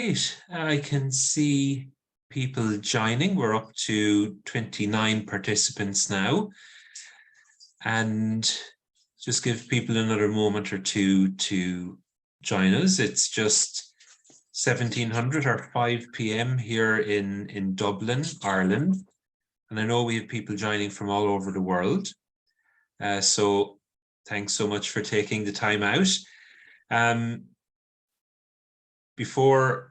Great. I can see people joining. We're up to 29 participants now. And just give people another moment or two to join us. It's just 1700 or 5 p.m. here in Dublin, Ireland. And I know we have people joining from all over the world. So thanks so much for taking the time out. Before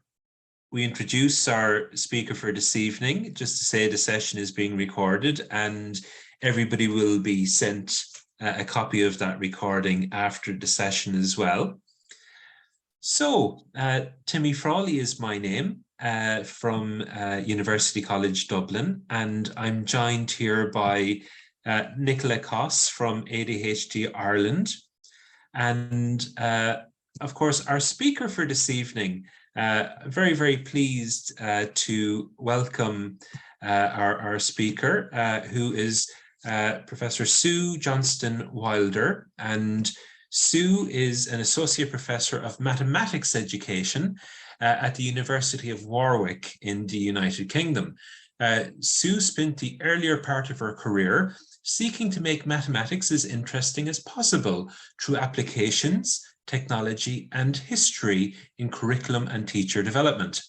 we introduce our speaker for this evening, just to say the session is being recorded and everybody will be sent a copy of that recording after the session as well. So Timmy Frawley is my name from University College Dublin, and I'm joined here by Nicola Koss from ADHD Ireland. And of course, our speaker for this evening, very, very pleased to welcome our speaker, who is Professor Sue Johnston Wilder. And Sue is an associate professor of mathematics education at the University of Warwick in the United Kingdom. Sue spent the earlier part of her career seeking to make mathematics as interesting as possible through applications, technology, and history in curriculum and teacher development.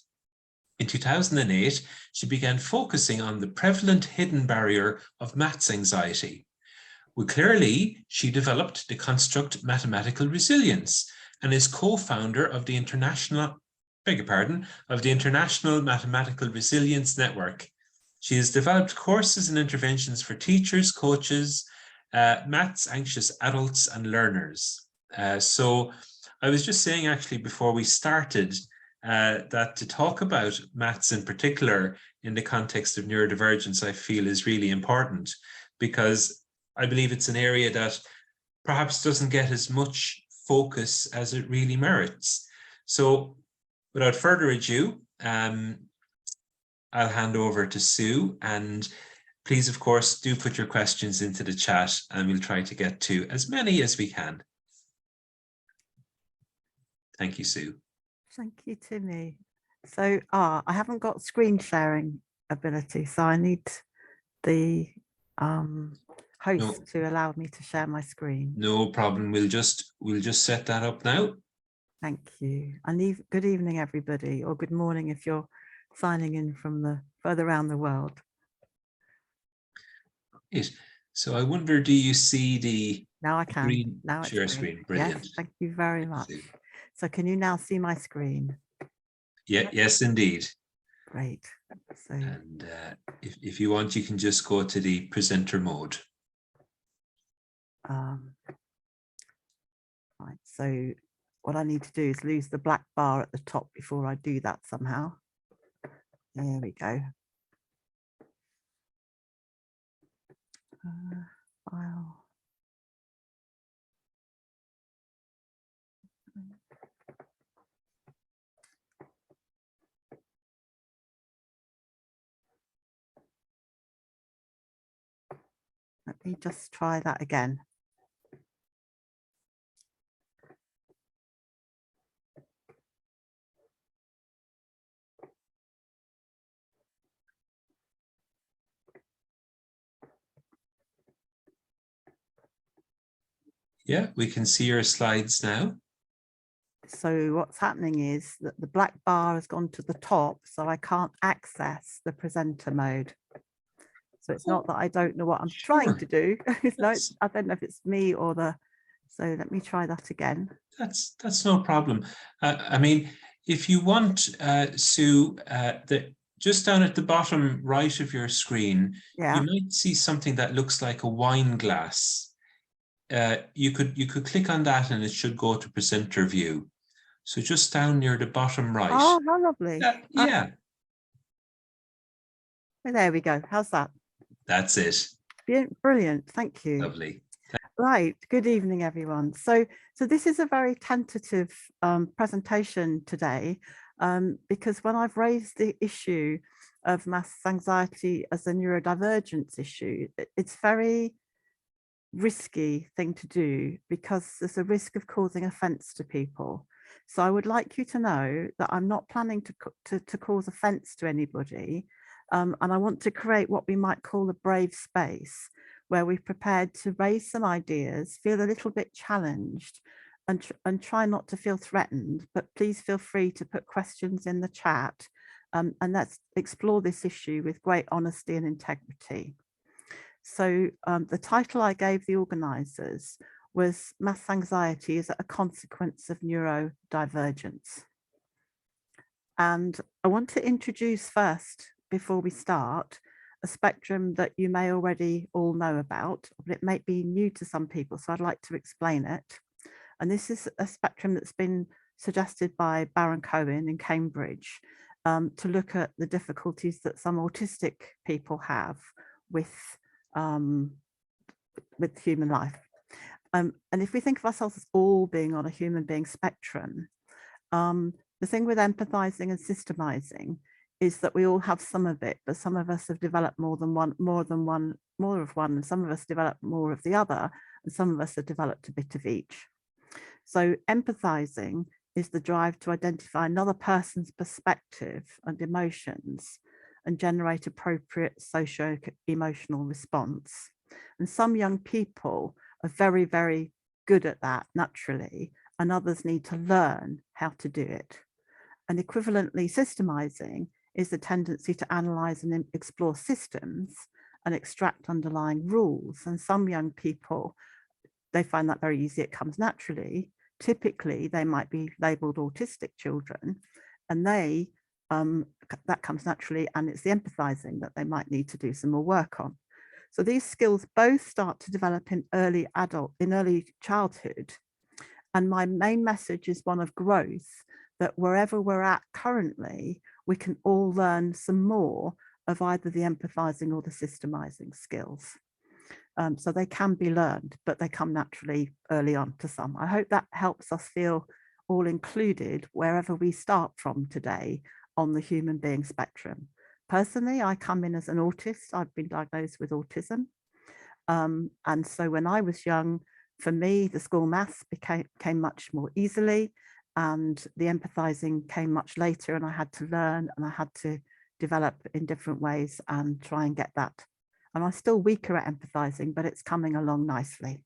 In 2008, she began focusing on the prevalent hidden barrier of maths anxiety. Well, clearly, she developed the construct mathematical resilience and is co-founder of the International Mathematical Resilience Network. She has developed courses and interventions for teachers, coaches, maths anxious adults and learners. So I was just saying actually before we started that to talk about maths in particular in the context of neurodivergence, I feel is really important, because I believe it's an area that perhaps doesn't get as much focus as it really merits. So without further ado, I'll hand over to Sue, and please, of course, do put your questions into the chat and we'll try to get to as many as we can. Thank you, Sue. Thank you, Timmy. So, I haven't got screen sharing ability, so I need the host to allow me to share my screen. No problem. We'll just set that up now. Thank you. And good evening, everybody, or good morning if you're signing in from the further around the world. Right. So I wonder, do you see the now I can green now share screen? Brilliant. Yes, thank you very much. So can you now see my screen? Yeah, yes, indeed. Great. So, and if you want, you can just go to the presenter mode. Right. So what I need to do is lose the black bar at the top before I do that somehow. There we go. File. Let me just try that again. Yeah, we can see your slides now. So what's happening is that the black bar has gone to the top, so I can't access the presenter mode. So it's not that I don't know what I'm trying to do. No, I don't know if it's me or the. So let me try that again. That's no problem. I mean, if you want, Sue, just down at the bottom right of your screen, you might see something that looks like a wine glass. You could click on that and it should go to presenter view. So just down near the bottom right. Oh, how lovely. Yeah. Oh, there we go. How's that? That's it. Brilliant. Thank you. Lovely. Right. Good evening, everyone. So this is a very tentative presentation today, because when I've raised the issue of maths anxiety as a neurodivergence issue, it's very risky thing to do because there's a risk of causing offence to people. So I would like you to know that I'm not planning to cause offence to anybody. And I want to create what we might call a brave space where we're prepared to raise some ideas, feel a little bit challenged, and try not to feel threatened, but please feel free to put questions in the chat, and let's explore this issue with great honesty and integrity. So the title I gave the organisers was Maths Anxiety is a Consequence of Neurodivergence. And I want to introduce first, before we start, a spectrum that you may already all know about, but it may be new to some people, so I'd like to explain it. And this is a spectrum that's been suggested by Baron Cohen in Cambridge to look at the difficulties that some autistic people have with human life. And if we think of ourselves as all being on a human being spectrum, the thing with empathizing and systemizing is that we all have some of it, but some of us have developed more of one, and some of us develop more of the other, and some of us have developed a bit of each. So empathizing is the drive to identify another person's perspective and emotions and generate appropriate socio-emotional response. And some young people are very, very good at that naturally, and others need to learn how to do it. And equivalently, systemizing is the tendency to analyze and explore systems and extract underlying rules. And some young people, they find that very easy, it comes naturally. Typically, they might be labeled autistic children, and that comes naturally, and it's the empathizing that they might need to do some more work on. So these skills both start to develop in early childhood. And my main message is one of growth, that wherever we're at currently, we can all learn some more of either the empathizing or the systemizing skills. So they can be learned, but they come naturally early on to some. I hope that helps us feel all included wherever we start from today on the human being spectrum. Personally, I come in as an autist. I've been diagnosed with autism. And so when I was young, for me, the school maths came much more easily, and the empathizing came much later, and I had to learn and I had to develop in different ways and try and get that. And I'm still weaker at empathizing, but it's coming along nicely.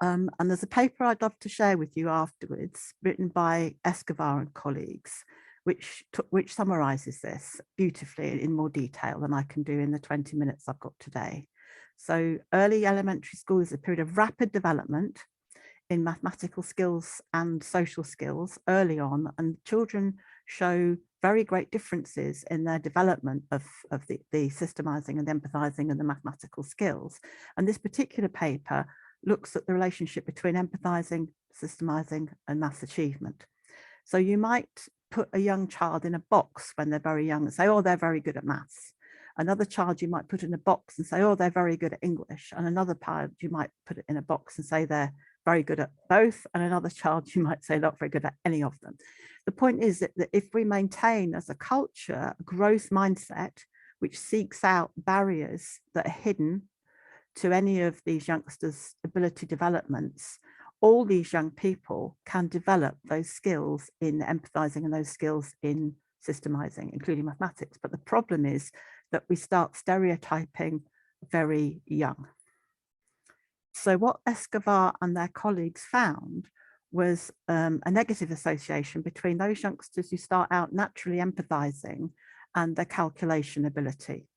And there's a paper I'd love to share with you afterwards, written by Escobar and colleagues, which summarizes this beautifully in more detail than I can do in the 20 minutes I've got today. So early elementary school is a period of rapid development in mathematical skills and social skills early on, and children show very great differences in their development of the systemizing and empathizing and the mathematical skills. And this particular paper looks at the relationship between empathizing, systemizing, and maths achievement. So you might put a young child in a box when they're very young and say, oh, they're very good at maths. Another child you might put in a box and say, oh, they're very good at English. And another child you might put it in a box and say they're very good at both. And another child you might say not very good at any of them. The point is that if we maintain as a culture a growth mindset which seeks out barriers that are hidden to any of these youngsters' ability developments, all these young people can develop those skills in empathizing and those skills in systemizing, including mathematics. But the problem is that we start stereotyping very young. So what Escobar and their colleagues found was a negative association between those youngsters who start out naturally empathizing and their calculation ability.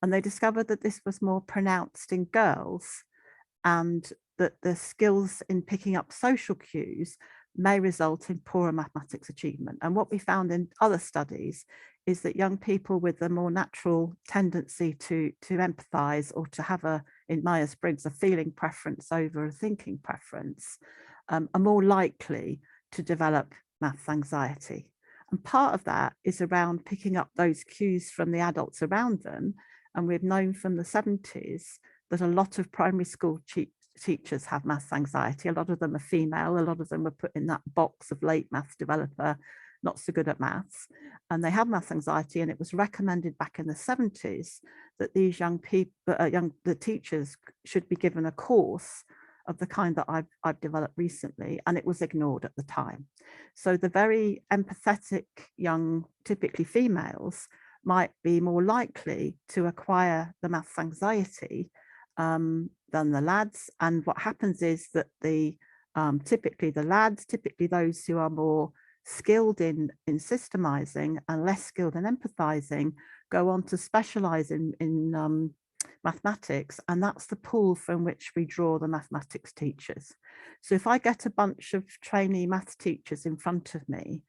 And they discovered that this was more pronounced in girls, and that the skills in picking up social cues may result in poorer mathematics achievement. And what we found in other studies is that young people with a more natural tendency to empathize, or to have in Myers-Briggs, a feeling preference over a thinking preference, are more likely to develop maths anxiety. And part of that is around picking up those cues from the adults around them. And we've known from the 70s that a lot of primary school teachers have maths anxiety. A lot of them are female. A lot of them are put in that box of late maths developer, not so good at maths. And they have maths anxiety. And it was recommended back in the 70s that these young people, the teachers should be given a course of the kind that I've developed recently, and it was ignored at the time. So the very empathetic young, typically females, might be more likely to acquire the maths anxiety than the lads. And what happens is that typically the lads, typically those who are more skilled in systemizing and less skilled in empathizing, go on to specialize in mathematics, and that's the pool from which we draw the mathematics teachers. So if I get a bunch of trainee maths teachers in front of me,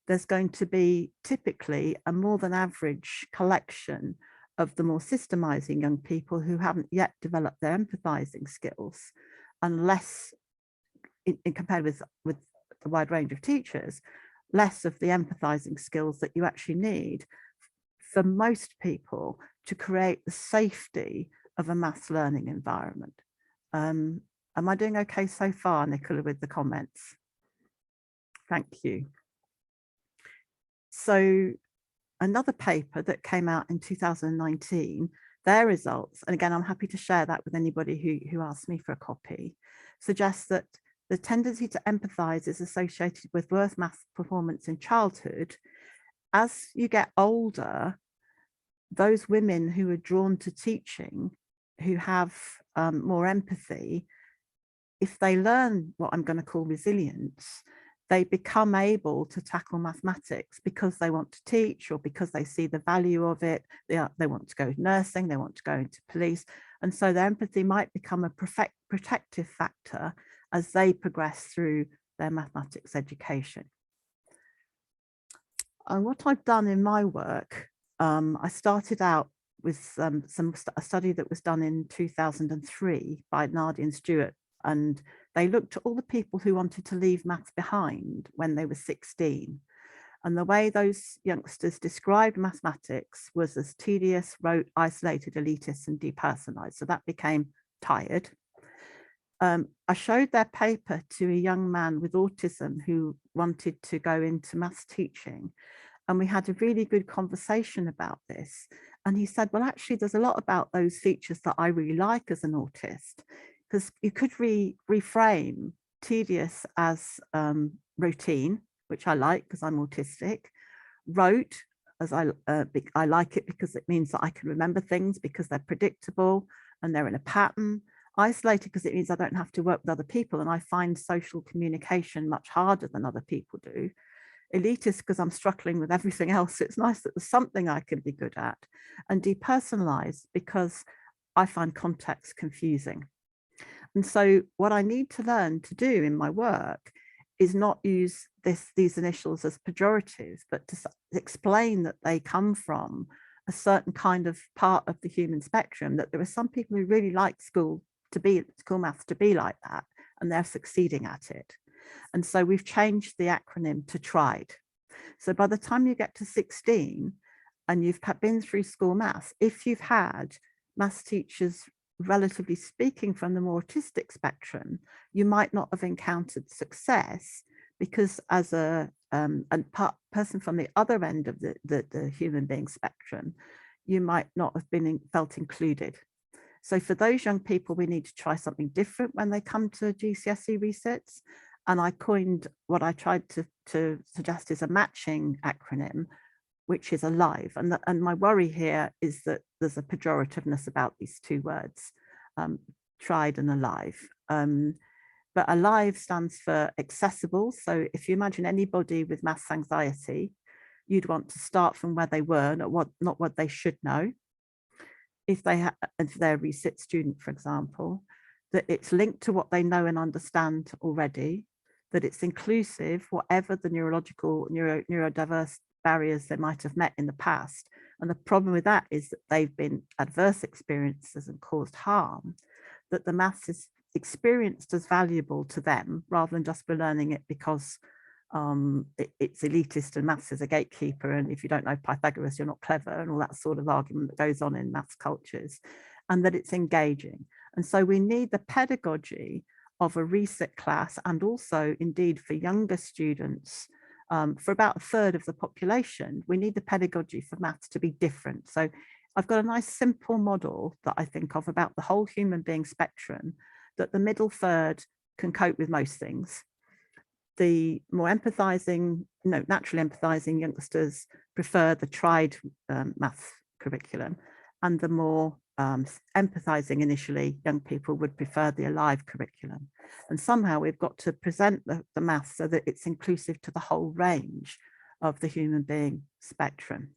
there's going to be typically a more than average collection of the more systemizing young people who haven't yet developed their empathizing skills, unless compared with the wide range of teachers, less of the empathizing skills that you actually need for most people to create the safety of a maths learning environment. Am I doing okay so far, Nicola, with the comments? Thank you. So another paper that came out in 2019, their results, and again, I'm happy to share that with anybody who asks me for a copy, suggests that the tendency to empathize is associated with worse maths performance in childhood. As you get older, those women who are drawn to teaching, who have more empathy, if they learn what I'm going to call resilience, they become able to tackle mathematics because they want to teach, or because they see the value of it. They want to go nursing, they want to go into police. And so their empathy might become a protective factor as they progress through their mathematics education. And what I've done in my work, I started out with a study that was done in 2003 by Nadia and Stewart, and they looked at all the people who wanted to leave maths behind when they were 16. And the way those youngsters described mathematics was as tedious, rote, isolated, elitist, and depersonalized. So that became tired. I showed their paper to a young man with autism who wanted to go into maths teaching. And we had a really good conversation about this. And he said, well, actually, there's a lot about those features that I really like as an autist, because you could reframe tedious as routine, which I like because I'm autistic, rote, as I like it because it means that I can remember things because they're predictable and they're in a pattern. Isolated because it means I don't have to work with other people and I find social communication much harder than other people do. Elitist because I'm struggling with everything else. It's nice that there's something I can be good at. And depersonalized because I find context confusing. And so what I need to learn to do in my work is not use these initials as pejoratives, but to explain that they come from a certain kind of part of the human spectrum, that there are some people who really like school maths to be like that, and they're succeeding at it. And so we've changed the acronym to TRIED. So by the time you get to 16 and you've been through school maths, if you've had maths teachers, relatively speaking, from the more autistic spectrum, you might not have encountered success because as a person from the other end of the human being spectrum, you might not have felt included. So for those young people, we need to try something different when they come to GCSE resits. And I coined what I tried to suggest is a matching acronym, which is ALIVE. And my worry here is that there's a pejorativeness about these two words, TRIED and ALIVE. But ALIVE stands for accessible. So if you imagine anybody with maths anxiety, you'd want to start from where they were, not what they should know. If they're a resit student, for example, that it's linked to what they know and understand already, that it's inclusive, whatever the neurodiverse barriers they might have met in the past. And the problem with that is that they've been adverse experiences and caused harm, that the maths is experienced as valuable to them rather than just be learning it because it's elitist and maths is a gatekeeper, and if you don't know Pythagoras you're not clever, and all that sort of argument that goes on in maths cultures, and that it's engaging. And so we need the pedagogy of a resit class, and also indeed for younger students, for about a third of the population, we need the pedagogy for maths to be different. So I've got a nice simple model that I think of about the whole human being spectrum that the middle third can cope with most things. The more empathizing, naturally empathizing youngsters prefer the tried maths curriculum, and the more empathizing initially young people would prefer the alive curriculum. And somehow we've got to present the maths so that it's inclusive to the whole range of the human being spectrum.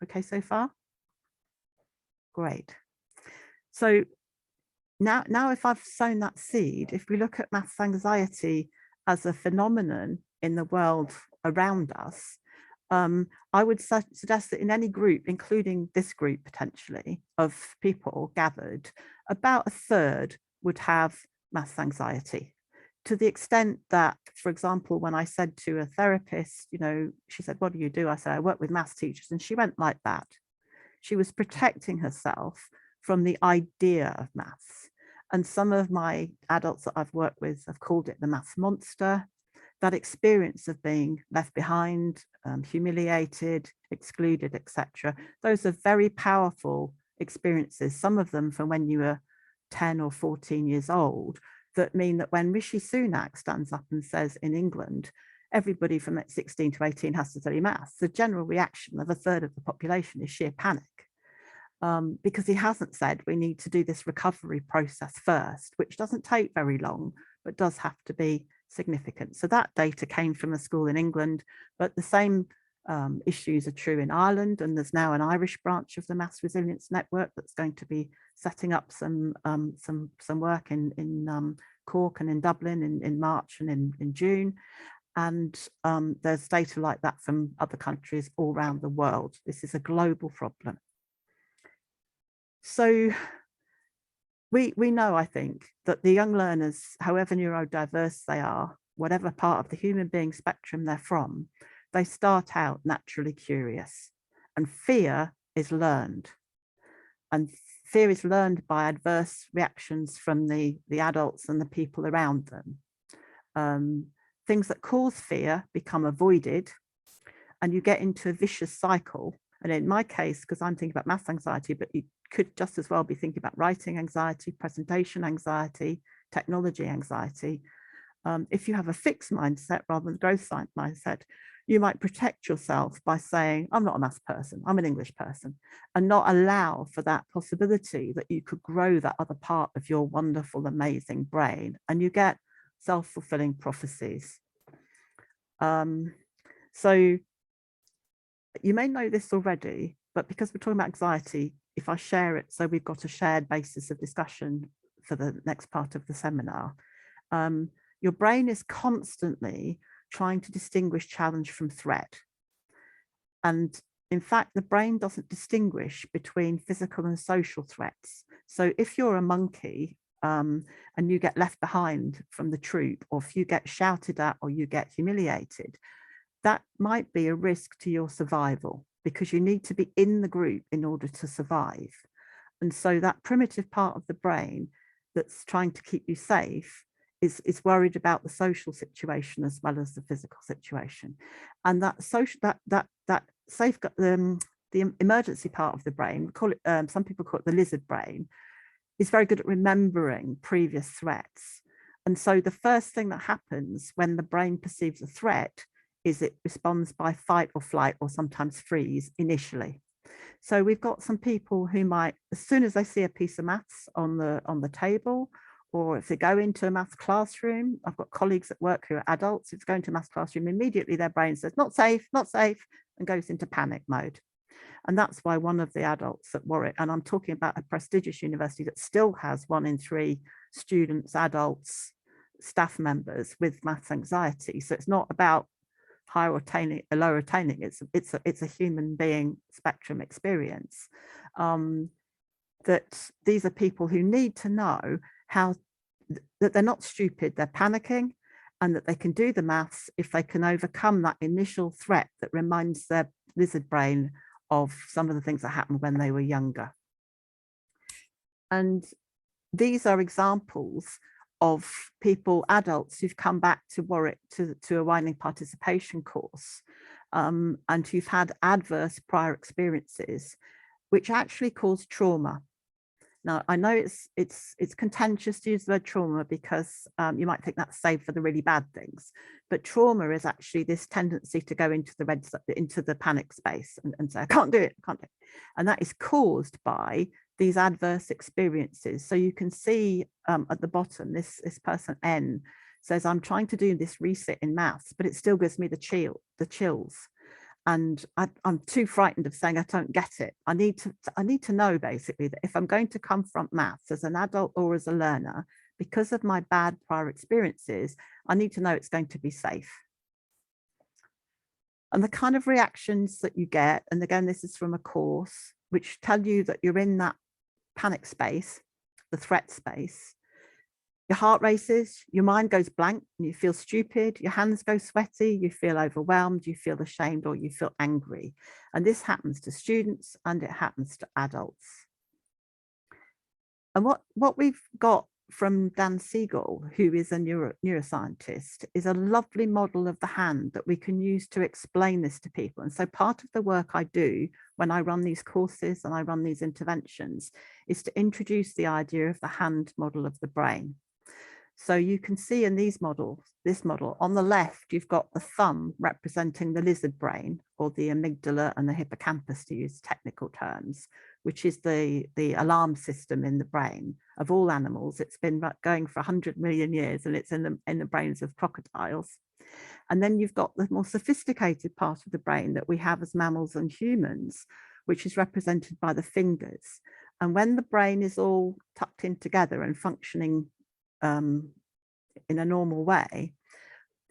Okay, so far? Great. So now if I've sown that seed, if we look at maths anxiety as a phenomenon in the world around us, I would suggest that in any group, including this group potentially of people gathered, about a third would have maths anxiety, to the extent that, for example, when I said to a therapist, she said, "What do you do?" I said, "I work with maths teachers," and she went like that. She was protecting herself from the idea of maths. And some of my adults that I've worked with have called it the maths monster. That experience of being left behind, humiliated, excluded, etc. Those are very powerful experiences, some of them from when you were 10 or 14 years old, that mean that when Rishi Sunak stands up and says in England, everybody from 16 to 18 has to study maths, the general reaction of a third of the population is sheer panic. Because he hasn't said we need to do this recovery process first, which doesn't take very long, but does have to be significant. So that data came from a school in England, but the same issues are true in Ireland, and there's now an Irish branch of the Maths Resilience Network that's going to be setting up some work in Cork and in Dublin in March and in June. And there's data like that from other countries all around the world. This is a global problem. So we know, I think, that the young learners, however neurodiverse they are, whatever part of the human being spectrum they're from, they start out naturally curious, and fear is learned. And fear is learned by adverse reactions from the adults and the people around them. Things that cause fear become avoided, and you get into a vicious cycle. And in my case, because I'm thinking about maths anxiety, but you could just as well be thinking about writing anxiety, presentation anxiety, technology anxiety. If you have a fixed mindset rather than a growth science mindset, you might protect yourself by saying, "I'm not a maths person, I'm an English person," and not allow for that possibility that you could grow that other part of your wonderful, amazing brain, and you get self-fulfilling prophecies. So you may know this already, but because we're talking about anxiety, if I share it, so we've got a shared basis of discussion for the next part of the seminar, your brain is constantly trying to distinguish challenge from threat. And in fact, the brain doesn't distinguish between physical and social threats. So if you're a monkey and you get left behind from the troop, or if you get shouted at or you get humiliated, that might be a risk to your survival, because you need to be in the group in order to survive. And so that primitive part of the brain that's trying to keep you safe is worried about the social situation as well as the physical situation. And that social, that safeguard, the emergency part of the brain, call it, some people call it the lizard brain, is very good at remembering previous threats. And so the first thing that happens when the brain perceives a threat is it responds by fight or flight, or sometimes freeze initially. So we've got some people who might, as soon as they see a piece of maths on the table, or if they go into a maths classroom, I've got colleagues at work who are adults, it's going to a maths classroom, immediately their brain says, not safe, and goes into panic mode. And that's why one of the adults at Warwick, and I'm talking about a prestigious university that still has 1 in 3 students, adults, staff members with maths anxiety. So it's not about higher attaining, lower attaining, it's a human being spectrum experience. That these are people who need to know how that they're not stupid, they're panicking, and that they can do the maths if they can overcome that initial threat that reminds their lizard brain of some of the things that happened when they were younger. And these are examples of people, adults who've come back to Warwick to a widening participation course, and who've had adverse prior experiences, which actually cause trauma. Now, I know it's contentious to use the word trauma because you might think that's saved for the really bad things, but trauma is actually this tendency to go into the panic space and say, I can't do it, I can't do it. And that is caused by these adverse experiences. So you can see at the bottom, this person N says, I'm trying to do this resit in maths, but it still gives me the chills. And I'm too frightened of saying I don't get it. I need to know basically that if I'm going to confront maths as an adult or as a learner, because of my bad prior experiences, I need to know it's going to be safe. And the kind of reactions that you get, and again, this is from a course, which tell you that you're in that panic space, the threat space. Your heart races, your mind goes blank, and you feel stupid, your hands go sweaty, you feel overwhelmed, you feel ashamed, or you feel angry. And this happens to students and it happens to adults. And what we've got from Dan Siegel, who is a neuroscientist, is a lovely model of the hand that we can use to explain this to people. And so part of the work I do when I run these courses and I run these interventions is to introduce the idea of the hand model of the brain. So you can see in this model, on the left, you've got the thumb representing the lizard brain, or the amygdala and the hippocampus, to use technical terms, which is the alarm system in the brain of all animals. It's been going for 100 million years, and it's in the brains of crocodiles. And then you've got the more sophisticated part of the brain that we have as mammals and humans, which is represented by the fingers. And when the brain is all tucked in together and functioning in a normal way,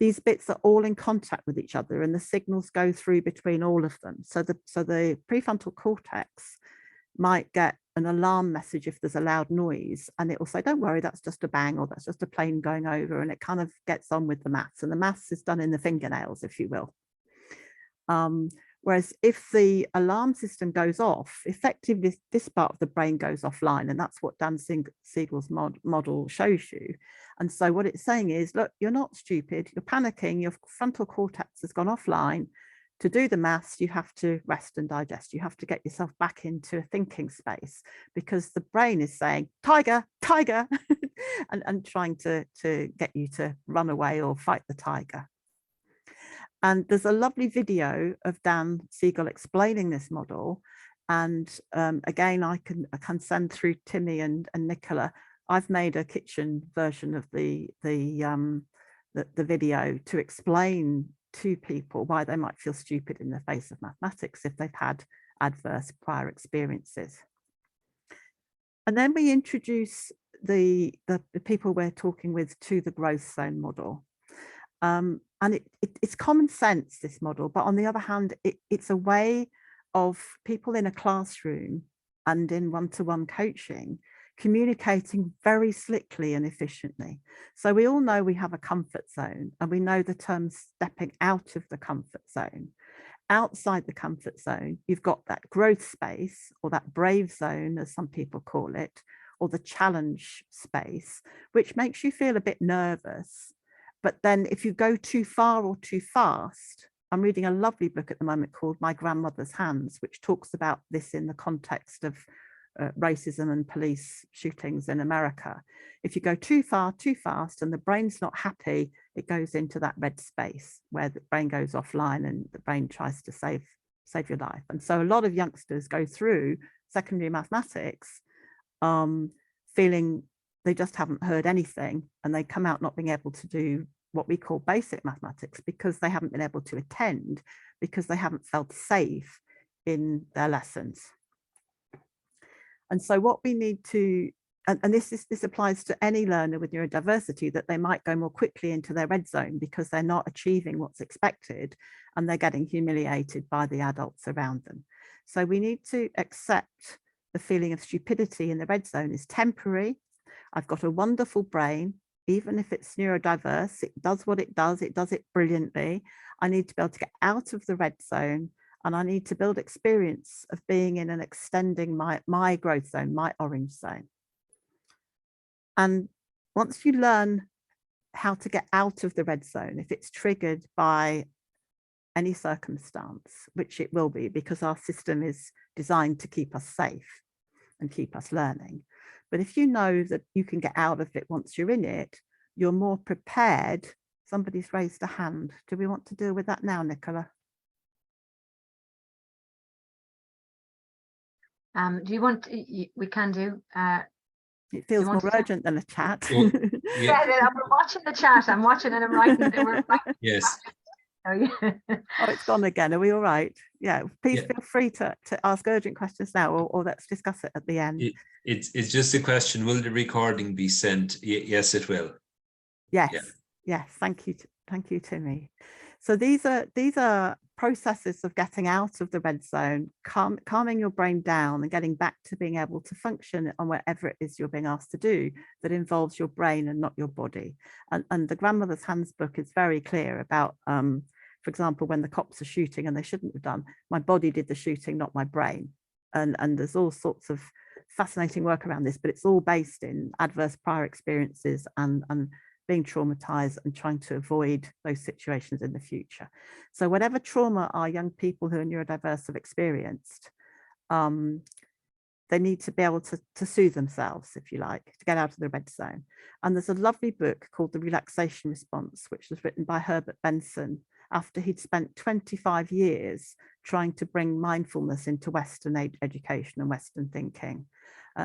these bits are all in contact with each other and the signals go through between all of them. So the prefrontal cortex might get an alarm message if there's a loud noise, and it will say, don't worry, that's just a bang, or that's just a plane going over, and it kind of gets on with the maths, and the maths is done in the fingernails, if you will. Whereas if the alarm system goes off, effectively this part of the brain goes offline, and that's what Dan Siegel's model shows you. And so what it's saying is, look, you're not stupid, you're panicking, your frontal cortex has gone offline. To do the maths, you have to rest and digest. You have to get yourself back into a thinking space, because the brain is saying, tiger, tiger, and trying to get you to run away or fight the tiger. And there's a lovely video of Dan Siegel explaining this model. And again, I can send through Timmy and Nicola. I've made a kitchen version of the video to explain to people why they might feel stupid in the face of mathematics if they've had adverse prior experiences. And then we introduce the people we're talking with to the growth zone model. And it's common sense, this model, but on the other hand, it's a way of people in a classroom and in one-to-one coaching communicating very slickly and efficiently. So we all know we have a comfort zone, and we know the term stepping out of the comfort zone. Outside the comfort zone, you've got that growth space, or that brave zone, as some people call it, or the challenge space, which makes you feel a bit nervous. But then if you go too far or too fast, I'm reading a lovely book at the moment called My Grandmother's Hands, which talks about this in the context of racism and police shootings in America. If you go too far, too fast, and the brain's not happy, it goes into that red space where the brain goes offline and the brain tries to save your life. And so a lot of youngsters go through secondary mathematics feeling they just haven't heard anything, and they come out not being able to do what we call basic mathematics because they haven't been able to attend, because they haven't felt safe in their lessons. And so what we need to, and this applies to any learner with neurodiversity, that they might go more quickly into their red zone because they're not achieving what's expected and they're getting humiliated by the adults around them. So we need to accept the feeling of stupidity in the red zone is temporary. I've got a wonderful brain, even if it's neurodiverse, it does what it does it brilliantly. I need to be able to get out of the red zone, and I need to build experience of being in and extending my growth zone, my orange zone. And once you learn how to get out of the red zone, if it's triggered by any circumstance, which it will be because our system is designed to keep us safe and keep us learning, But if you know that you can get out of it once you're in it, you're more prepared. Somebody's raised a hand. Do we want to deal with that now, Nicola? Do you want, we can do. It feels more urgent than a chat. Well, yeah. I'm watching the chat. I'm watching and I'm writing. Yes. Oh, yeah. Oh, it's gone again. Are we all right? Yeah, please feel free to ask urgent questions now, or let's discuss it at the end. It's just a question, will the recording be sent? Yes, it will. Yes, Yeah. Yes, thank you, Timmy. So these are processes of getting out of the red zone, calming your brain down and getting back to being able to function on whatever it is you're being asked to do that involves your brain and not your body. And the Grandmother's Handbook is very clear about, for example, when the cops are shooting, and they shouldn't have done, my body did the shooting, not my brain. And there's all sorts of fascinating work around this, but it's all based in adverse prior experiences and being traumatized and trying to avoid those situations in the future. So whatever trauma our young people who are neurodiverse have experienced, they need to be able to soothe themselves, if you like, to get out of the red zone. And there's a lovely book called The Relaxation Response, which was written by Herbert Benson after he'd spent 25 years trying to bring mindfulness into Western education and Western thinking.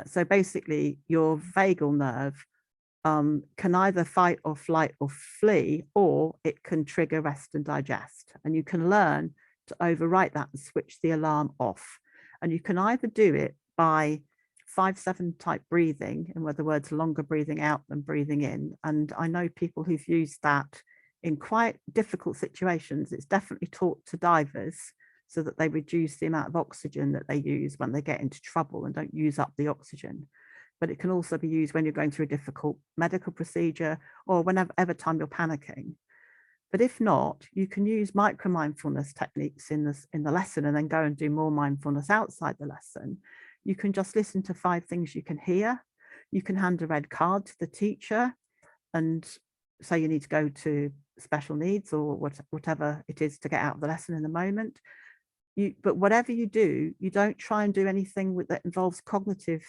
So basically, your vagal nerve can either fight or flight or flee, or it can trigger rest and digest. And you can learn to overwrite that and switch the alarm off. And you can either do it by 5-7 type breathing, in other words, longer breathing out than breathing in. And I know people who've used that in quite difficult situations. It's definitely taught to divers so that they reduce the amount of oxygen that they use when they get into trouble and don't use up the oxygen. But it can also be used when you're going through a difficult medical procedure or whenever time you're panicking. But if not, you can use micro mindfulness techniques in the lesson and then go and do more mindfulness outside the lesson. You can just listen to 5 things you can hear. You can hand a red card to the teacher and say you need to go to special needs or whatever it is to get out of the lesson in the moment. But whatever you do, you don't try and do anything that involves complex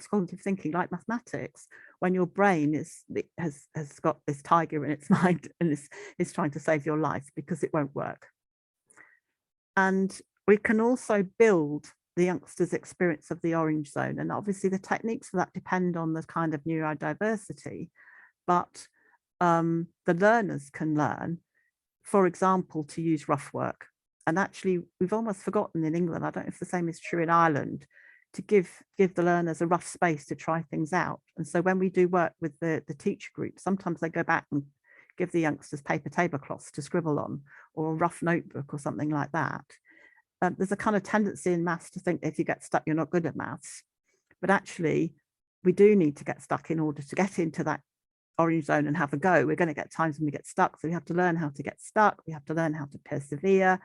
cognitive thinking like mathematics, when your brain has got this tiger in its mind and is trying to save your life, because it won't work. And we can also build the youngster's experience of the orange zone. And obviously the techniques for that depend on the kind of neurodiversity, but the learners can learn, for example, to use rough work. And actually, we've almost forgotten in England, I don't know if the same is true in Ireland, to give the learners a rough space to try things out. And so when we do work with the teacher group, sometimes they go back and give the youngsters paper tablecloths to scribble on, or a rough notebook or something like that. There's a kind of tendency in maths to think if you get stuck, you're not good at maths. But actually, we do need to get stuck in order to get into that orange zone and have a go. We're going to get times when we get stuck. So we have to learn how to get stuck. We have to learn how to persevere.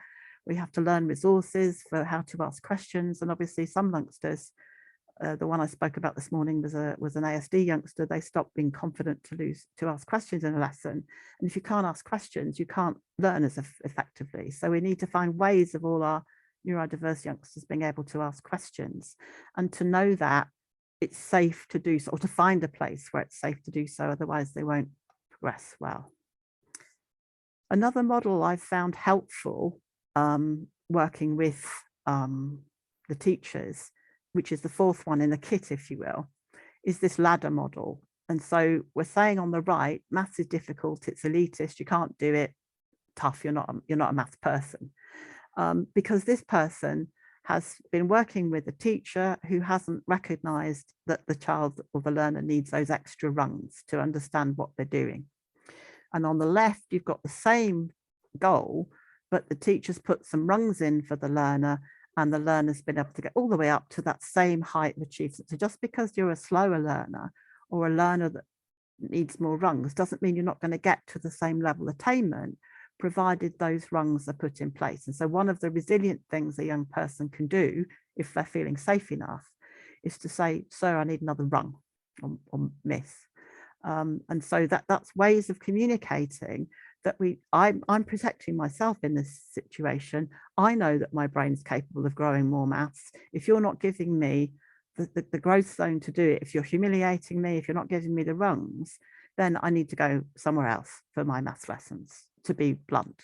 We have to learn resources for how to ask questions. And obviously some youngsters, the one I spoke about this morning was an ASD youngster. They stopped being confident to ask questions in a lesson. And if you can't ask questions, you can't learn as effectively. So we need to find ways of all our neurodiverse youngsters being able to ask questions and to know that it's safe to do so, or to find a place where it's safe to do so, otherwise they won't progress well. Another model I've found helpful working with the teachers, which is the 4th one in the kit, if you will, is this ladder model. And so we're saying on the right, maths is difficult, it's elitist, you can't do it, tough, you're not a maths person. Because this person has been working with a teacher who hasn't recognized that the child or the learner needs those extra rungs to understand what they're doing. And on the left, you've got the same goal, but the teacher's put some rungs in for the learner, and the learner's been able to get all the way up to that same height of achievement. So just because you're a slower learner or a learner that needs more rungs doesn't mean you're not going to get to the same level of attainment, provided those rungs are put in place. And so one of the resilient things a young person can do, if they're feeling safe enough, is to say, sir, I need another rung, or miss. And so that's ways of communicating that I'm protecting myself in this situation. I know that my brain's capable of growing more maths. If you're not giving me the growth zone to do it. If you're humiliating me, if you're not giving me the rungs, then I need to go somewhere else for my maths lessons, to be blunt.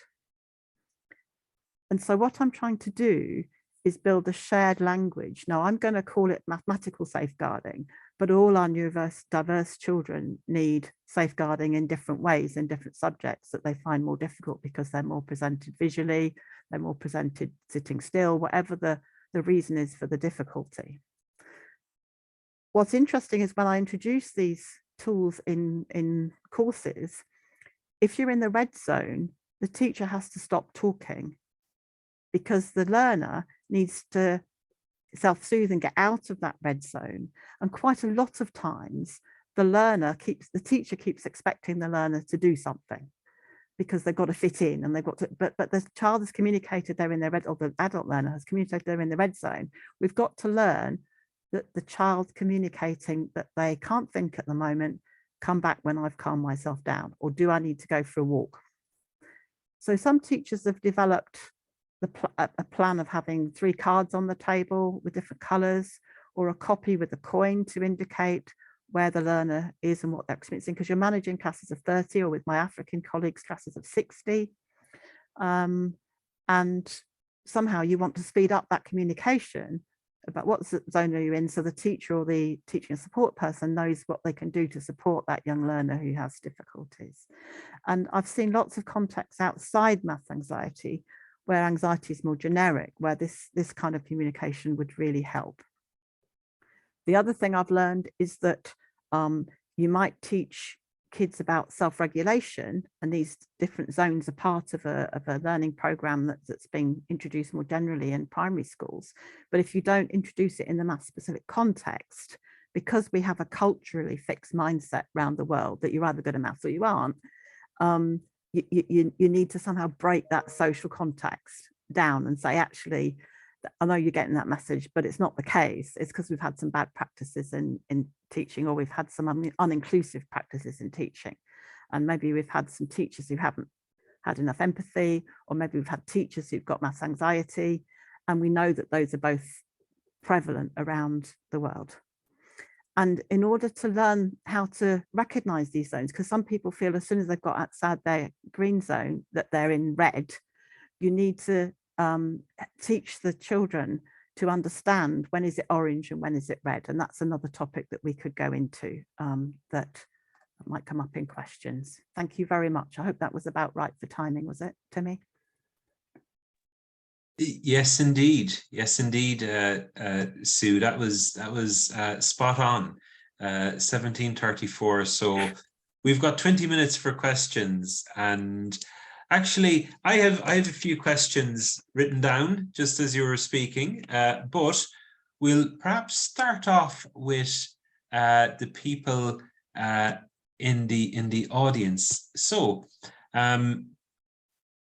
And so what I'm trying to do is build a shared language. Now, I'm going to call it mathematical safeguarding, but all our neurodiverse children need safeguarding in different ways, in different subjects that they find more difficult because they're more presented visually, they're more presented sitting still, whatever the reason is for the difficulty. What's interesting is when I introduce these tools in courses, if you're in the red zone, the teacher has to stop talking because the learner needs to self-soothe and get out of that red zone. And quite a lot of times, the teacher keeps expecting the learner to do something because they've got to fit in and they've got to, but the child has communicated they're in their red, or the adult learner has communicated they're in the red zone. We've got to learn that the child communicating that they can't think at the moment, come back when I've calmed myself down, or do I need to go for a walk? So some teachers have developed a plan of having 3 cards on the table with different colors, or a copy with a coin to indicate where the learner is and what they're experiencing, because you're managing classes of 30, or with my African colleagues, classes of 60. And somehow you want to speed up that communication about what zone are you in, so the teacher or the teaching and support person knows what they can do to support that young learner who has difficulties. And I've seen lots of contexts outside math anxiety where anxiety is more generic, where this kind of communication would really help. The other thing I've learned is that you might teach kids about self-regulation, and these different zones are part of a learning program that's being introduced more generally in primary schools. But if you don't introduce it in the math specific context, because we have a culturally fixed mindset around the world that you're either good at maths or you aren't, you need to somehow break that social context down and say, actually, I know you're getting that message, but it's not the case. It's because we've had some bad practices in teaching, or we've had some uninclusive practices in teaching. And maybe we've had some teachers who haven't had enough empathy, or maybe we've had teachers who've got maths anxiety. And we know that those are both prevalent around the world. And in order to learn how to recognize these zones, because some people feel as soon as they've got outside their green zone that they're in red, you need to teach the children to understand when is it orange and when is it red. And that's another topic that we could go into that might come up in questions. Thank you very much. I hope that was about right for timing, was it, Timmy? Yes, indeed. Yes, indeed, Sue. That was spot on. 17:34. So we've got 20 minutes for questions, and actually, I have a few questions written down just as you were speaking, but we'll perhaps start off with the people in the audience. So, and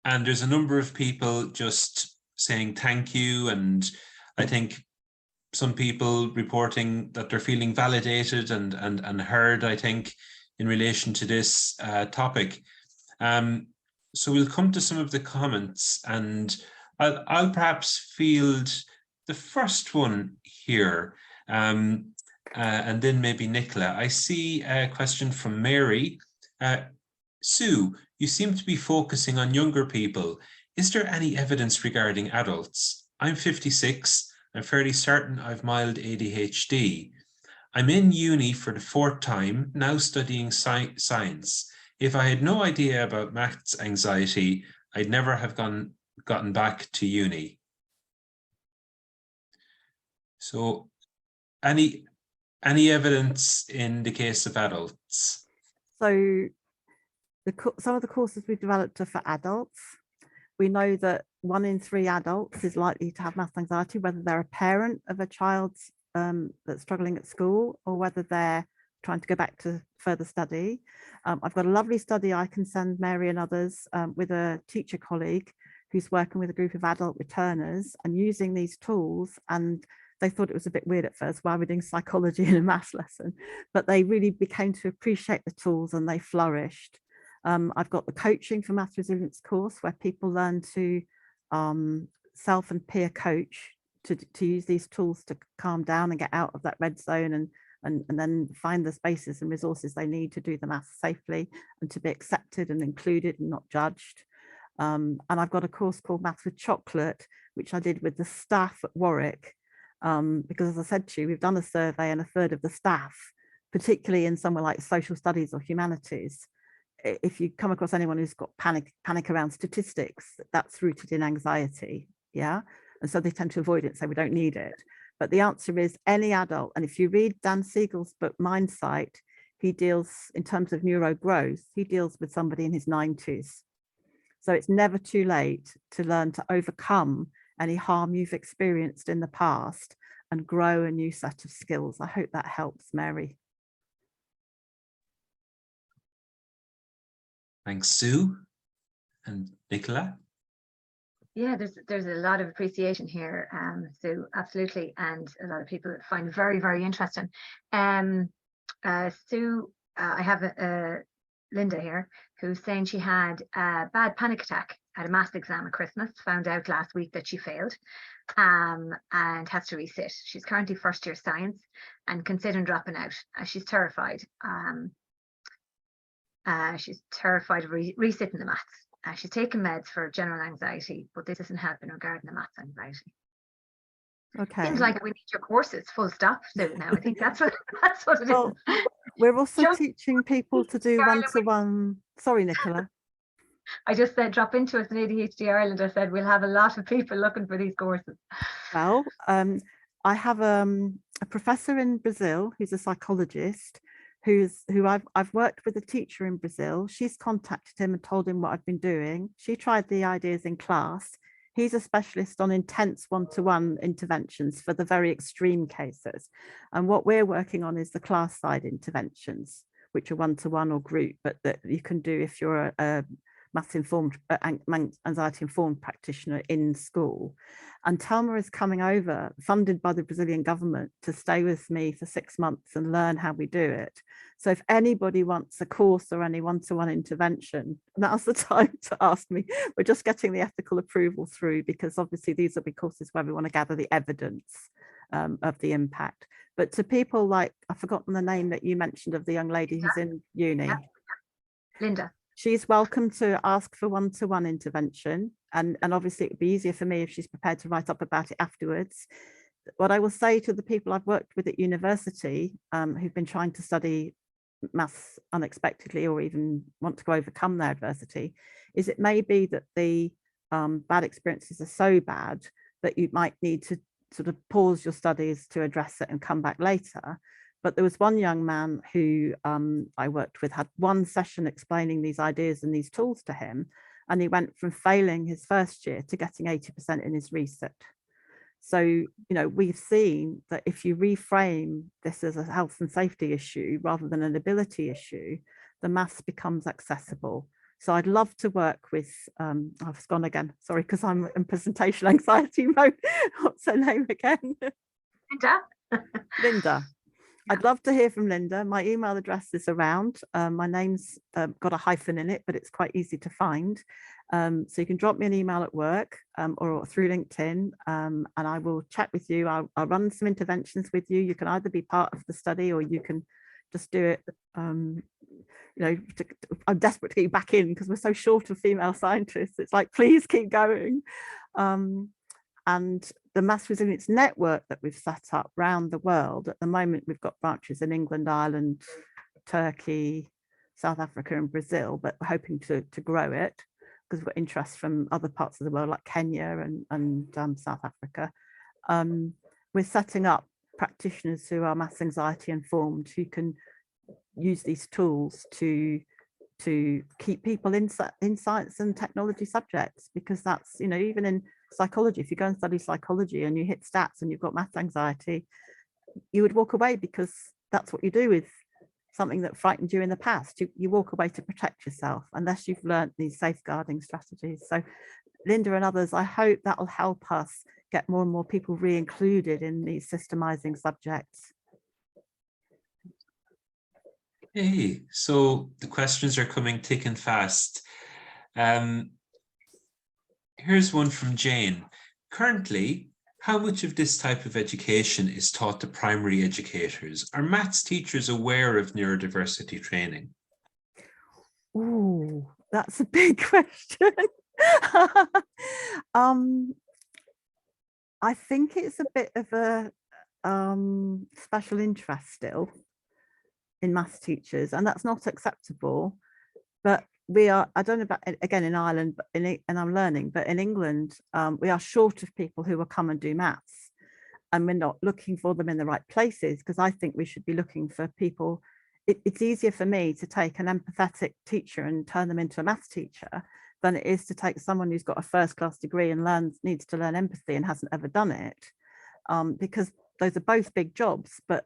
there's a number of people just saying thank you, and I think some people reporting that they're feeling validated and heard, I think, in relation to this topic. So we'll come to some of the comments, and I'll perhaps field the first one here, and then maybe Nicola. I see a question from Mary. Sue, you seem to be focusing on younger people. Is there any evidence regarding adults? I'm 56. I'm fairly certain I've mild ADHD. I'm in uni for the 4th time, now studying science. If I had no idea about maths anxiety, I'd never have gotten back to uni. So any evidence in the case of adults? So some of the courses we've developed are for adults. We know that 1 in 3 adults is likely to have maths anxiety, whether they're a parent of a child that's struggling at school, or whether they're trying to go back to further study. I've got a lovely study I can send Mary and others with a teacher colleague who's working with a group of adult returners and using these tools. And they thought it was a bit weird at first, why we're doing psychology in a maths lesson, but they really became to appreciate the tools and they flourished. I've got the coaching for maths resilience course where people learn to self and peer coach to use these tools to calm down and get out of that red zone and then find the spaces and resources they need to do the maths safely and to be accepted and included and not judged. And I've got a course called Maths with Chocolate, which I did with the staff at Warwick, because as I said to you, we've done a survey and a third of the staff, particularly in somewhere like social studies or humanities, if you come across anyone who's got panic around statistics, that's rooted in anxiety, yeah? And so they tend to avoid it and say, we don't need it. But the answer is any adult, and if you read Dan Siegel's book, Mindsight, he deals, in terms of neurogrowth, he deals with somebody in his 90s. So it's never too late to learn to overcome any harm you've experienced in the past and grow a new set of skills. I hope that helps, Mary. Thanks, Sue and Nicola. Yeah, there's a lot of appreciation here, Sue, absolutely, and a lot of people find it very, very interesting. Sue, I have Linda here, who's saying she had a bad panic attack at a maths exam at Christmas, found out last week that she failed, and has to resit. She's currently first year science and considering dropping out. She's terrified. She's terrified of resitting the maths. She's taken meds for general anxiety, but this isn't helping regarding the maths anxiety. Okay. Seems like we need your courses, full stop, Sue, now. I think that's what it well, is. We're also teaching people to do one-to-one. Sorry, Nicola. I just said, drop into us in ADHD Ireland. I said, we'll have a lot of people looking for these courses. Well, I have a professor in Brazil who's a psychologist who I've worked with a teacher in Brazil. She's contacted him and told him what I've been doing. She tried the ideas in class. He's a specialist on intense one-to-one interventions for the very extreme cases. And what we're working on is the class side interventions, which are one-to-one or group, but that you can do if you're a maths-informed, anxiety-informed practitioner in school. And Telma is coming over, funded by the Brazilian government, to stay with me for 6 months and learn how we do it. So if anybody wants a course or any one-to-one intervention, now's the time to ask me. We're just getting the ethical approval through, because obviously these will be courses where we want to gather the evidence of the impact. But to people like, I've forgotten the name that you mentioned of the young lady who's in uni. Yeah. Linda. She's welcome to ask for one-to-one intervention. And obviously it would be easier for me if she's prepared to write up about it afterwards. What I will say to the people I've worked with at university who've been trying to study maths unexpectedly or even want to go overcome their adversity is it may be that the bad experiences are so bad that you might need to sort of pause your studies to address it and come back later. But there was one young man who I worked with, had one session explaining these ideas and these tools to him, and he went from failing his first year to getting 80% in his resit. So, you know, we've seen that if you reframe this as a health and safety issue rather than an ability issue, the maths becomes accessible. So I'd love to work with, I've gone again, sorry, because I'm in presentation anxiety mode. What's her name again? Linda. Linda. I'd love to hear from Linda. My email address is around. My name's got a hyphen in it, but it's quite easy to find. So you can drop me an email at work or through LinkedIn, and I will chat with you. I'll run some interventions with you. You can either be part of the study or you can just do it. You know, I'm desperate to get you back in because we're so short of female scientists. It's like, please keep going. And the Maths Resilience Network that we've set up around the world, at the moment, we've got branches in England, Ireland, Turkey, South Africa and Brazil, but we're hoping to grow it because we've got interest from other parts of the world like Kenya and South Africa. We're setting up practitioners who are maths anxiety informed, who can use these tools to keep people in science and technology subjects, because that's, you know, even in psychology, if you go and study psychology and you hit stats and you've got math anxiety, you would walk away because that's what you do with something that frightened you in the past. You walk away to protect yourself unless you've learned these safeguarding strategies. So Linda and others, I hope that will help us get more and more people re-included in these systemizing subjects. Hey, so the questions are coming thick and fast. Here's one from Jane. Currently, how much of this type of education is taught to primary educators? Are maths teachers aware of neurodiversity training? Oh, that's a big question. I think it's a bit of a special interest still in maths teachers, and that's not acceptable. But we are, I don't know about, again, in Ireland, but and I'm learning, but in England, we are short of people who will come and do maths, and we're not looking for them in the right places, because I think we should be looking for people. It's easier for me to take an empathetic teacher and turn them into a maths teacher than it is to take someone who's got a first-class degree and needs to learn empathy and hasn't ever done it, because those are both big jobs, but